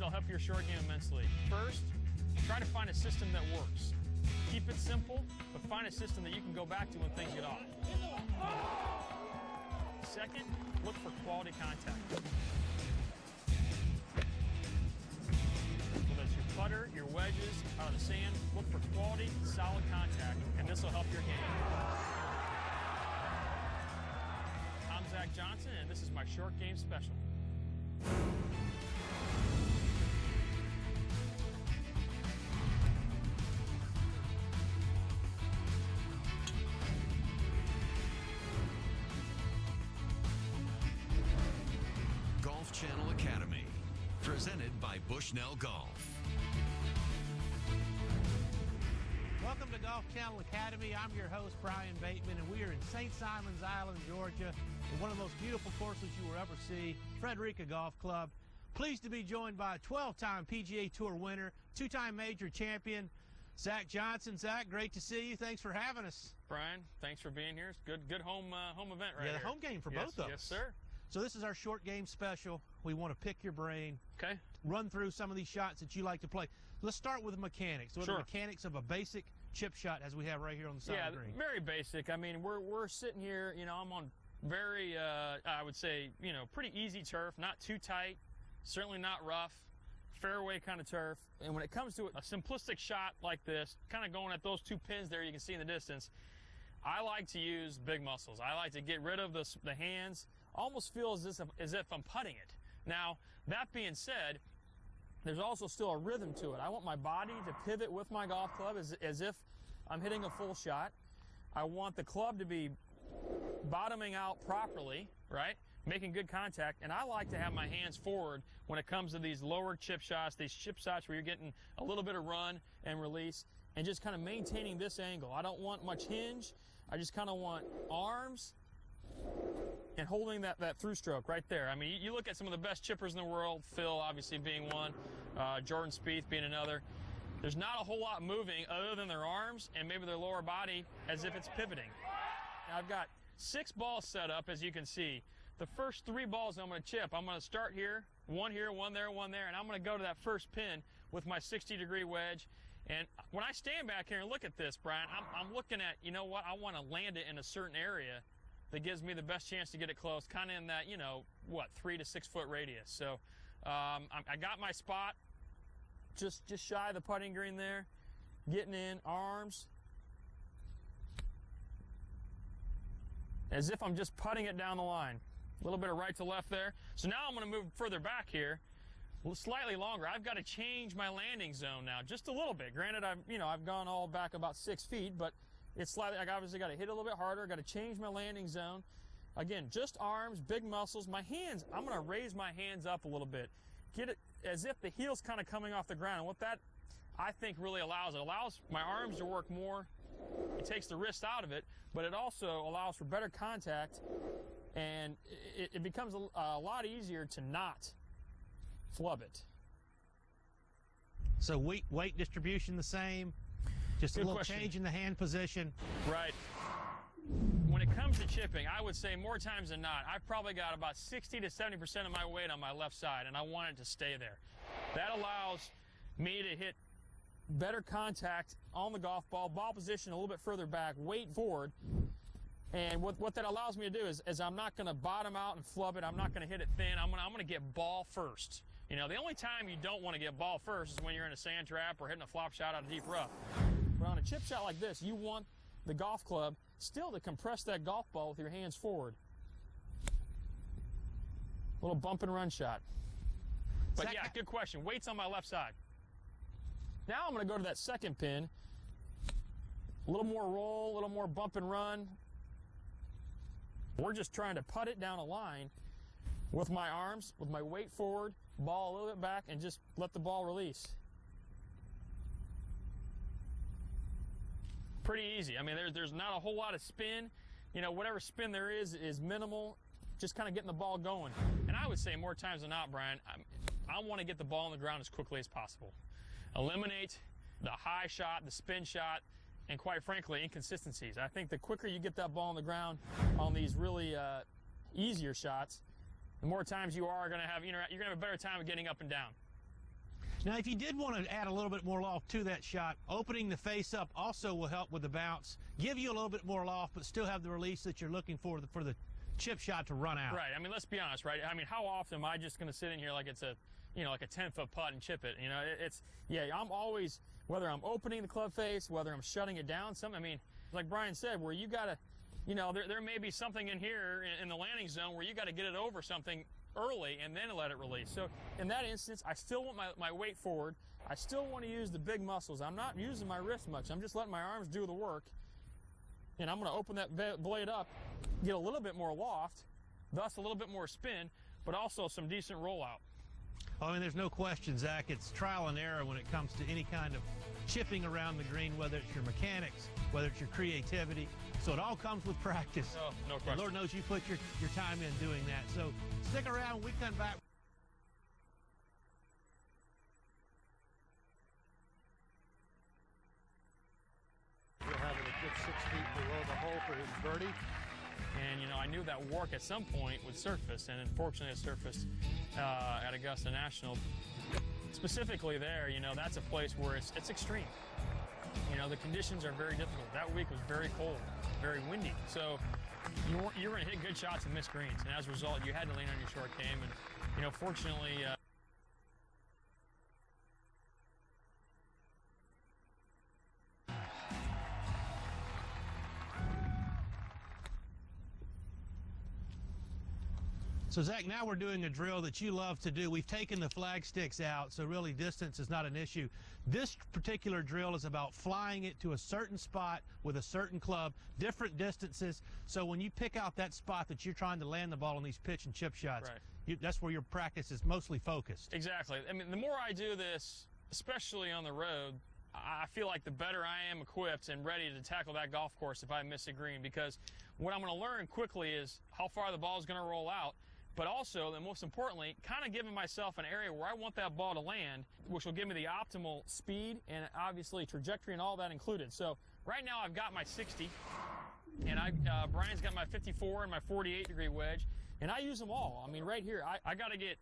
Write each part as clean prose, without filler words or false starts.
that'll help your short game immensely. First, try to find a system that works. Keep it simple, but find a system that you can go back to when things get off. Second, look for quality contact. Whether it's your putter, your wedges, out of the sand, look for quality, solid contact, and this will help your game. I'm Zack Johnson, and this is my short game special. Golf Channel Academy, presented by Bushnell Golf. Welcome to Golf Channel Academy. I'm your host, Brian Bateman, and we are in St. Simons Island, Georgia, in one of the most beautiful courses you will ever see, Frederica Golf Club. Pleased to be joined by a 12-time PGA Tour winner, two-time major champion, Zack Johnson. Zack, great to see you. Thanks for having us. Brian, thanks for being here. It's good home event right here. Yeah, the home game for both of us. Yes, sir. So this is our short game special. We want to pick your brain. Okay. Run through some of these shots that you like to play. Let's start with the mechanics. What are the mechanics of a basic chip shot as we have right here on the side of the green? Very basic. I mean, we're sitting here, you know, I'm on very, I would say, you know, pretty easy turf, not too tight, certainly not rough, fairway kind of turf. And when it comes to a simplistic shot like this, kind of going at those two pins there you can see in the distance, I like to use big muscles. I like to get rid of the hands, almost feel as if I'm putting it. Now, that being said, there's also still a rhythm to it. I want my body to pivot with my golf club as if I'm hitting a full shot. I want the club to be bottoming out properly, right? Making good contact. And I like to have my hands forward when it comes to these lower chip shots, these chip shots where you're getting a little bit of run and release and just kind of maintaining this angle. I don't want much hinge. I just kind of want arms and holding that through stroke right there. I mean, you look at some of the best chippers in the world, Phil obviously being one, Jordan Spieth being another. There's not a whole lot moving other than their arms and maybe their lower body as if it's pivoting. Now, I've got 6 balls set up, as you can see. The first 3 balls I'm going to chip, I'm going to start here, one there, and I'm going to go to that first pin with my 60-degree wedge. And when I stand back here and look at this, Brian, I'm looking at, you know what, I want to land it in a certain area that gives me the best chance to get it close, kind of in that, you know, 3 to 6 foot radius. So I got my spot just shy of the putting green there, getting in, arms, as if I'm just putting it down the line. A little bit of right to left there. So now I'm going to move further back here, slightly longer. I've got to change my landing zone now, just a little bit. Granted, I've gone all back about 6 feet, but it's slightly, I obviously got to hit a little bit harder, got to change my landing zone. Again, just arms, big muscles. My hands, I'm going to raise my hands up a little bit. Get it as if the heel's kind of coming off the ground. And what that, I think, really allows, it allows my arms to work more. It takes the wrist out of it, but it also allows for better contact, and it becomes a lot easier to not flub it. So weight distribution the same? Just a little change in the hand position. Right. When it comes to chipping, I would say more times than not, I've probably got about 60 to 70% of my weight on my left side, and I want it to stay there. That allows me to hit better contact on the golf ball position a little bit further back, weight forward. And what that allows me to do is I'm not going to bottom out and flub it. I'm not going to hit it thin. I'm going to get ball first. You know, the only time you don't want to get ball first is when you're in a sand trap or hitting a flop shot out of deep rough. But on a chip shot like this, you want the golf club still to compress that golf ball with your hands forward. Little bump and run shot. But yeah, good question. Weight's on my left side. Now I'm going to go to that second pin. A little more roll, a little more bump and run. We're just trying to putt it down a line with my arms, with my weight forward, ball a little bit back, and just let the ball release. Pretty easy. I mean, there's not a whole lot of spin. You know, whatever spin there is minimal. Just kind of getting the ball going. And I would say more times than not, Brian, I want to get the ball on the ground as quickly as possible. Eliminate the high shot, the spin shot, and quite frankly, inconsistencies. I think the quicker you get that ball on the ground on these really easier shots, the more times you are going to have, you're going to have a better time of getting up and down. Now, if you did want to add a little bit more loft to that shot, opening the face up also will help with the bounce, give you a little bit more loft, but still have the release that you're looking for the chip shot to run out. Right. I mean, let's be honest, right? I mean, how often am I just going to sit in here like it's a, like a 10-foot putt and chip it? I'm always, whether I'm opening the club face, whether I'm shutting it down, I mean, like Brian said, where you got to, there may be something in here in the landing zone where you got to get it over something early and then let it release. So in that instance, I still want my weight forward. I still want to use the big muscles. I'm not using my wrist much. I'm just letting my arms do the work. And I'm going to open that blade up, get a little bit more loft, thus a little bit more spin, but also some decent rollout. I mean, there's no question, Zach, it's trial and error when it comes to any kind of chipping around the green, whether it's your mechanics, whether it's your creativity. So it all comes with practice. Oh, no question. And Lord knows you put your time in doing that. So stick around when we come back. He'll have it a good 6 feet below the hole for his birdie. And, I knew that work at some point would surface, and unfortunately it surfaced at Augusta National. Specifically there, that's a place where it's extreme. The conditions are very difficult. That week was very cold, very windy. So you were going to hit good shots and miss greens. And as a result, you had to lean on your short game. And, fortunately, So, Zach, now we're doing a drill that you love to do. We've taken the flag sticks out, so really distance is not an issue. This particular drill is about flying it to a certain spot with a certain club, different distances. So when you pick out that spot that you're trying to land the ball on these pitch and chip shots, right, that's where your practice is mostly focused. Exactly. I mean, the more I do this, especially on the road, I feel like the better I am equipped and ready to tackle that golf course if I miss a green, because what I'm going to learn quickly is how far the ball is going to roll out, but also, and most importantly, kind of giving myself an area where I want that ball to land, which will give me the optimal speed and obviously trajectory and all that included. So right now I've got my 60, and Brian's got my 54 and my 48-degree wedge, and I use them all. I mean, right here, I got to get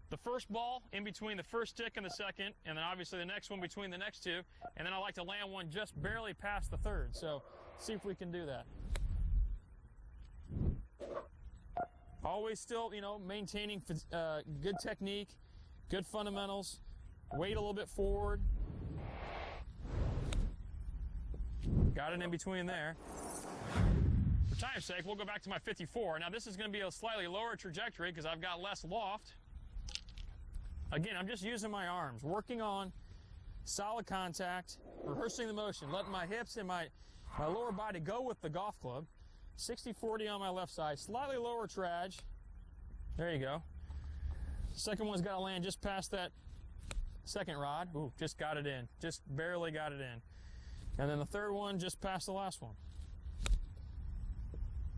the first ball in between the first stick and the second, and then obviously the next one between the next two, and then I like to land one just barely past the third. So see if we can do that. Always still, maintaining good technique, good fundamentals, weight a little bit forward. Got it in between there. For time's sake, we'll go back to my 54. Now this is going to be a slightly lower trajectory because I've got less loft. Again, I'm just using my arms, working on solid contact, rehearsing the motion, letting my hips and my lower body go with the golf club. 60-40 on my left side, slightly lower traj. There you go. Second one's got to land just past that second rod. Ooh, just got it in. Just barely got it in. And then the third one just past the last one.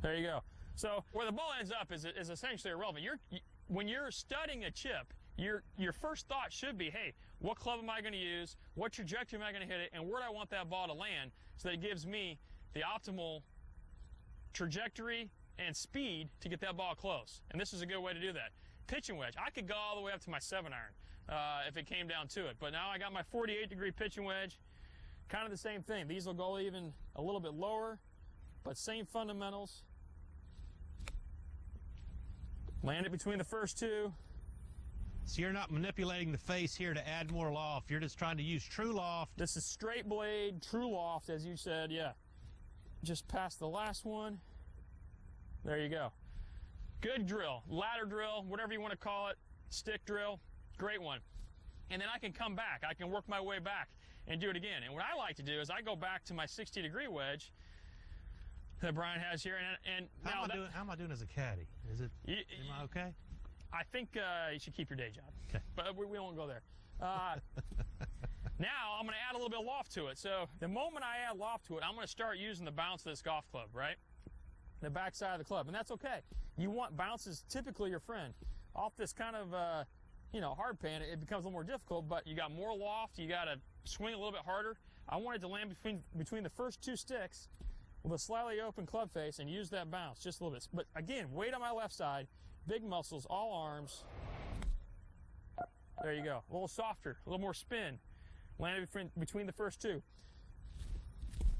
There you go. So where the ball ends up is essentially irrelevant. When you're studying a chip, your first thought should be, hey, what club am I going to use? What trajectory am I going to hit it? And where do I want that ball to land? So that it gives me the optimal trajectory and speed to get that ball close. And this is a good way to do that. Pitching wedge, I could go all the way up to my 7-iron if it came down to it. But now I got my 48-degree pitching wedge, kind of the same thing. These will go even a little bit lower, but same fundamentals. Land it between the first two. So you're not manipulating the face here to add more loft. You're just trying to use true loft. This is straight blade, true loft, as you said, yeah. Just past the last one. There you go. Good drill, ladder drill, whatever you want to call it, stick drill, great one. And then I can come back. I can work my way back and do it again. And what I like to do is I go back to my 60-degree wedge that Brian has here. And how am I doing as a caddy? Am I okay? I think you should keep your day job. Okay. But we won't go there. Now I'm going to add a little bit of loft to it. So the moment I add loft to it, I'm going to start using the bounce of this golf club, right? The backside of the club, and that's okay. You want bounces, typically your friend. Off this kind of, hard pan, it becomes a little more difficult, but you got more loft, you got to swing a little bit harder. I want it to land between the first two sticks with a slightly open club face and use that bounce just a little bit. But again, weight on my left side, big muscles, all arms. There you go. A little softer, a little more spin. Landed between the first two.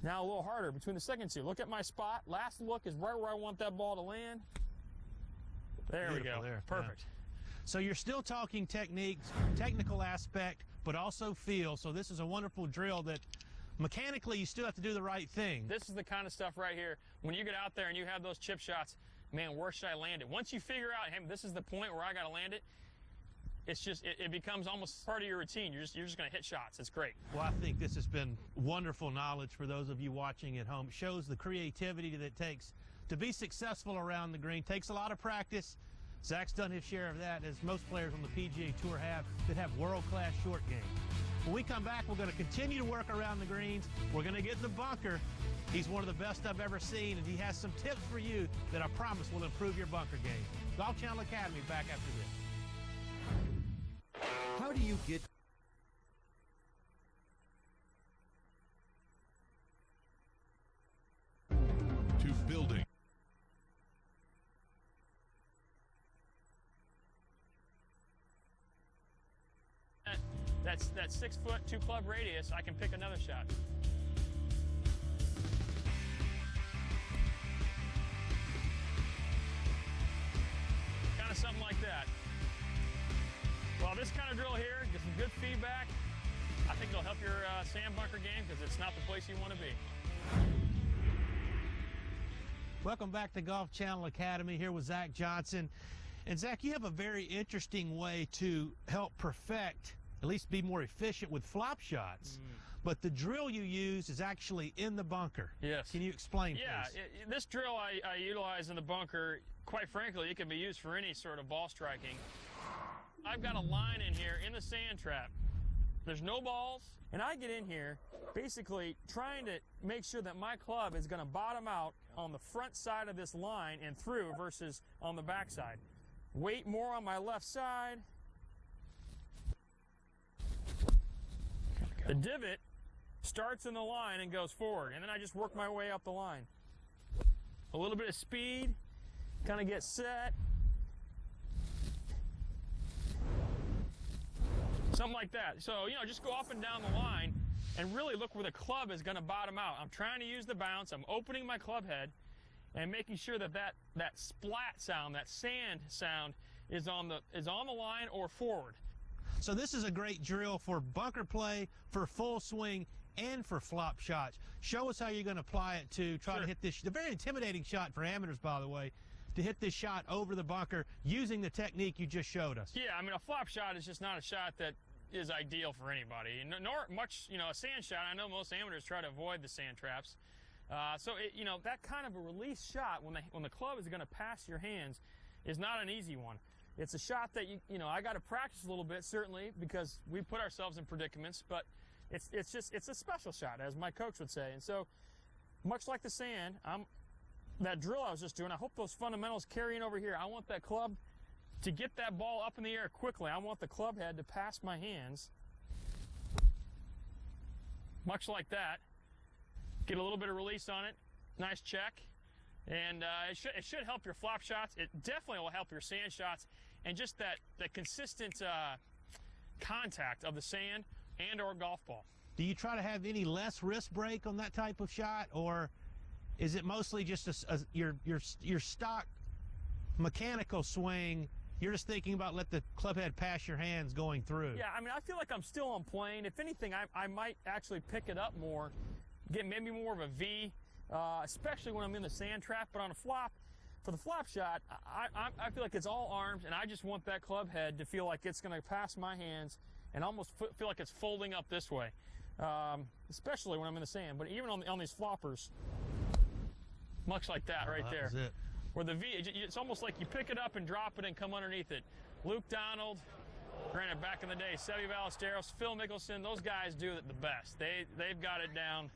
Now a little harder between the second two. Look at my spot. Last look is right where I want that ball to land. There we go. There. Perfect. Yeah. So you're still talking techniques, technical aspect, but also feel. So this is a wonderful drill that mechanically you still have to do the right thing. This is the kind of stuff right here. When you get out there and you have those chip shots, man, where should I land it? Once you figure out, hey, this is the point where I got to land it, it's just, it becomes almost part of your routine. You're just going to hit shots. It's great. Well, I think this has been wonderful knowledge for those of you watching at home. It shows the creativity that it takes to be successful around the green. Takes a lot of practice. Zach's done his share of that, as most players on the PGA Tour have that have world-class short game. When we come back, we're going to continue to work around the greens. We're going to get in the bunker. He's one of the best I've ever seen, and he has some tips for you that I promise will improve your bunker game. Golf Channel Academy back after this. How do you get to building? That 6 foot, 2 club radius, I can pick another shot. Kind of something like that. Well, this kind of drill here, get some good feedback. I think it'll help your sand bunker game because it's not the place you want to be. Welcome back to Golf Channel Academy, here with Zack Johnson. And Zack, you have a very interesting way to help perfect, at least be more efficient with flop shots. But the drill you use is actually in the bunker. Yes. Can you explain, Yeah, please? this drill I utilize in the bunker, quite frankly, it can be used for any sort of ball striking. I've got a line in here in the sand trap. There's no balls, and I get in here basically trying to make sure that my club is going to bottom out on the front side of this line and through versus on the back side. Weight more on my left side. The divot starts in the line and goes forward, and then I just work my way up the line. A little bit of speed, kind of get set. Something like that. So, just go up and down the line and really look where the club is going to bottom out. I'm trying to use the bounce. I'm opening my club head and making sure that splat sound, that sand sound, is on the line or forward. So this is a great drill for bunker play, for full swing, and for flop shots. Show us how you're going to apply it to try to hit this. A very intimidating shot for amateurs, by the way, to hit this shot over the bunker using the technique you just showed us. Yeah, I mean, a flop shot is just not a shot that is ideal for anybody, nor much, a sand shot. I know most amateurs try to avoid the sand traps. So, that kind of a release shot when the club is going to pass your hands is not an easy one. It's a shot that, I got to practice a little bit, certainly, because we put ourselves in predicaments, but it's a special shot, as my coach would say. And so, much like the sand, that drill I was just doing, I hope those fundamentals carry in over here. I want that club to get that ball up in the air quickly. I want the club head to pass my hands. Much like that. Get a little bit of release on it. Nice check. And it should help your flop shots. It definitely will help your sand shots. And just that consistent contact of the sand and or golf ball. Do you try to have any less wrist break on that type of shot, or is it mostly just your stock mechanical swing? You're just thinking about let the club head pass your hands going through. Yeah, I mean, I feel like I'm still on plane. If anything, I might actually pick it up more, get maybe more of a V, especially when I'm in the sand trap. But on a flop, for the flop shot, I feel like it's all arms, and I just want that club head to feel like it's going to pass my hands and almost feel like it's folding up this way, especially when I'm in the sand. But even on these floppers, much like that right there. That was it. Where the V, it's almost like you pick it up and drop it and come underneath it. Luke Donald, granted back in the day, Seve Ballesteros, Phil Mickelson, those guys do it the best. They've got it down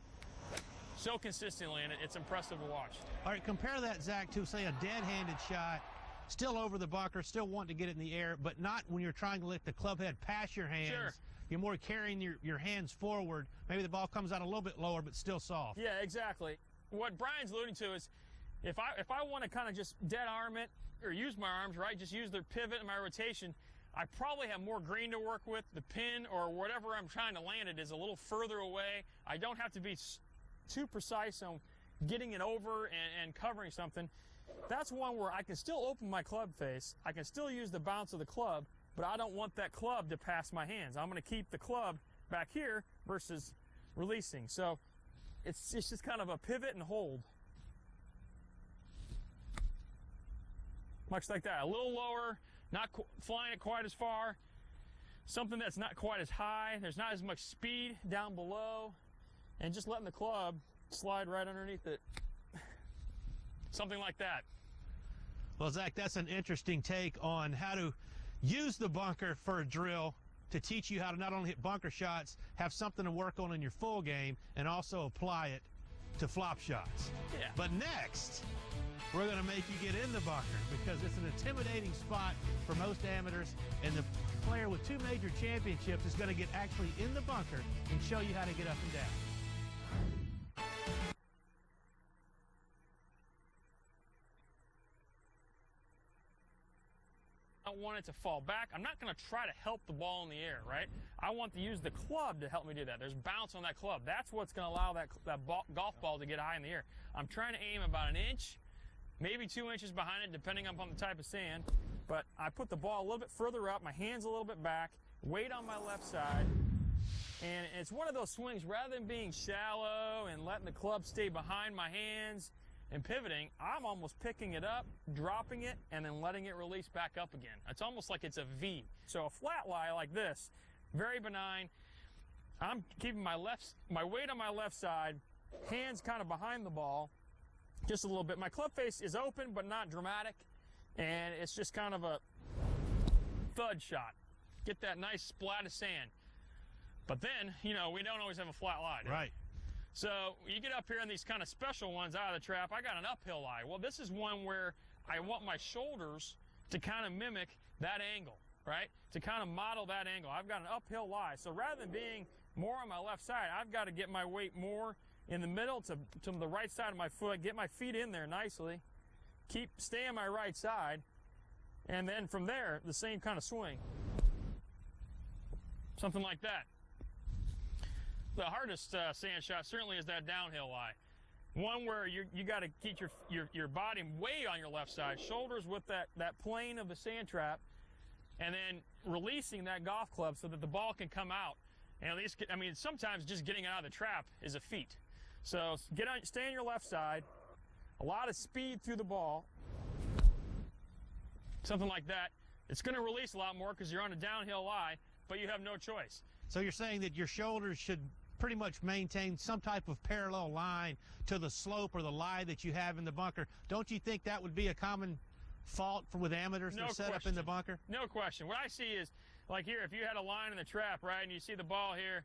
so consistently, and it's impressive to watch. All right, compare that, Zach, to, say, a dead-handed shot, still over the bunker, still wanting to get it in the air, but not when you're trying to let the club head pass your hands. Sure. You're more carrying your hands forward. Maybe the ball comes out a little bit lower, but still soft. Yeah, exactly. What Brian's alluding to is, if I want to kind of just dead arm it or use my arms, right, just use the pivot and my rotation, I probably have more green to work with. The pin or whatever I'm trying to land it is a little further away. I don't have to be too precise on getting it over and covering something. That's one where I can still open my club face. I can still use the bounce of the club, but I don't want that club to pass my hands. I'm going to keep the club back here versus releasing. So it's just kind of a pivot and hold. Much like that. A little lower, not flying it quite as far. Something that's not quite as high. There's not as much speed down below. And just letting the club slide right underneath it. Something like that. Well, Zach, that's an interesting take on how to use the bunker for a drill to teach you how to not only hit bunker shots, have something to work on in your full game, and also apply it to flop shots. Yeah. But next, we're going to make you get in the bunker because it's an intimidating spot for most amateurs, and the player with 2 major championships is going to get actually in the bunker and show you how to get up and down. I want it to fall back. I'm not going to try to help the ball in the air, right? I want to use the club to help me do that. There's bounce on that club. That's what's going to allow that golf ball to get high in the air. I'm trying to aim about 1 inch, maybe 2 inches behind it, depending upon the type of sand. But I put the ball a little bit further up, my hands a little bit back, weight on my left side. And it's one of those swings, rather than being shallow and letting the club stay behind my hands and pivoting, I'm almost picking it up, dropping it, and then letting it release back up again. It's almost like it's a V. So a flat lie like this, very benign. I'm keeping my weight on my left side, hands kind of behind the ball, just a little bit. My club face is open, but not dramatic, and it's just kind of a thud shot. Get that nice splat of sand. But then, you know, we don't always have a flat lie. Right. So you get up here in these kind of special ones out of the trap, I got an uphill lie. Well, this is one where I want my shoulders to kind of mimic that angle, right? To kind of model that angle. I've got an uphill lie. So rather than being more on my left side, I've got to get my weight more in the middle to the right side of my foot, get my feet in there nicely, stay on my right side, and then from there, the same kind of swing. Something like that. The hardest sand shot certainly is that downhill lie. One where you got to keep your body way on your left side, shoulders with that plane of the sand trap, and then releasing that golf club so that the ball can come out. And at least, I mean, sometimes just getting it out of the trap is a feat. So stay on your left side, a lot of speed through the ball, something like that. It's going to release a lot more because you're on a downhill lie, but you have no choice. So you're saying that your shoulders should pretty much maintain some type of parallel line to the slope or the lie that you have in the bunker. Don't you think that would be a common fault with amateurs that are set up in the bunker? No question. What I see is, like here, if you had a line in the trap, right, and you see the ball here,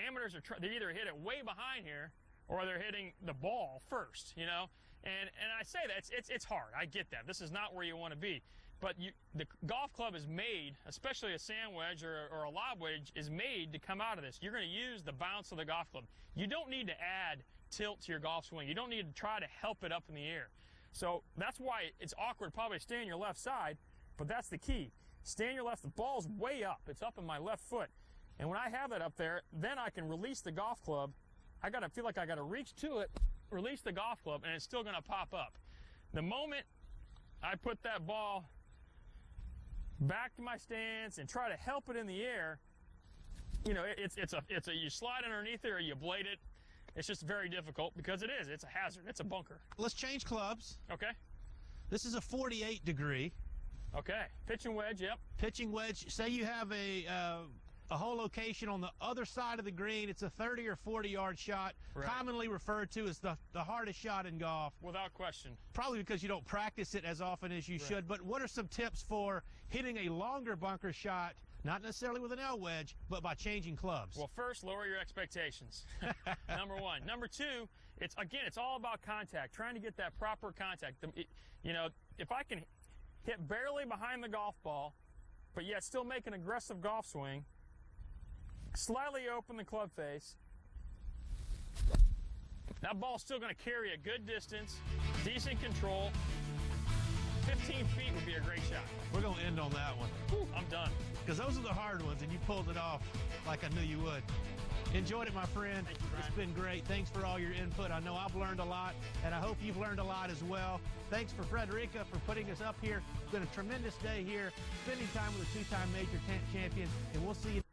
amateurs they either hit it way behind here or they're hitting the ball first, you know? And I say that, it's hard. I get that. This is not where you want to be. But the golf club is made, especially a sand wedge or a lob wedge, is made to come out of this. You're going to use the bounce of the golf club. You don't need to add tilt to your golf swing. You don't need to try to help it up in the air. So that's why it's awkward probably to stay on your left side, but that's the key. Stay on your left. The ball's way up. It's up in my left foot. And when I have that up there, then I can release the golf club. I feel like I got to reach to it, release the golf club, and it's still going to pop up. The moment I put that ball back to my stance and try to help it in the air, you know, you slide underneath it or you blade it. It's just very difficult because it's a hazard. It's a bunker. Let's change clubs. Okay. This is a 48 degree. Okay. Pitching wedge, yep. Pitching wedge. Say you have a hole location on the other side of the green. It's a 30 or 40 yard shot, right, commonly referred to as the hardest shot in golf. Without question. Probably because you don't practice it as often as you should. But what are some tips for hitting a longer bunker shot, not necessarily with an L wedge, but by changing clubs? Well, first, lower your expectations. Number one. Number two, it's all about contact, trying to get that proper contact. You know, if I can hit barely behind the golf ball, but yet still make an aggressive golf swing, slightly open the club face, that ball's still going to carry a good distance, decent control, 15 feet would be a great shot. We're going to end on that one. Whew, I'm done. Because those are the hard ones, and you pulled it off like I knew you would. Enjoyed it, my friend. Thank you, Brian. It's been great. Thanks for all your input. I know I've learned a lot, and I hope you've learned a lot as well. Thanks for Frederica for putting us up here. It's been a tremendous day here, spending time with a two-time major champion, and we'll see you.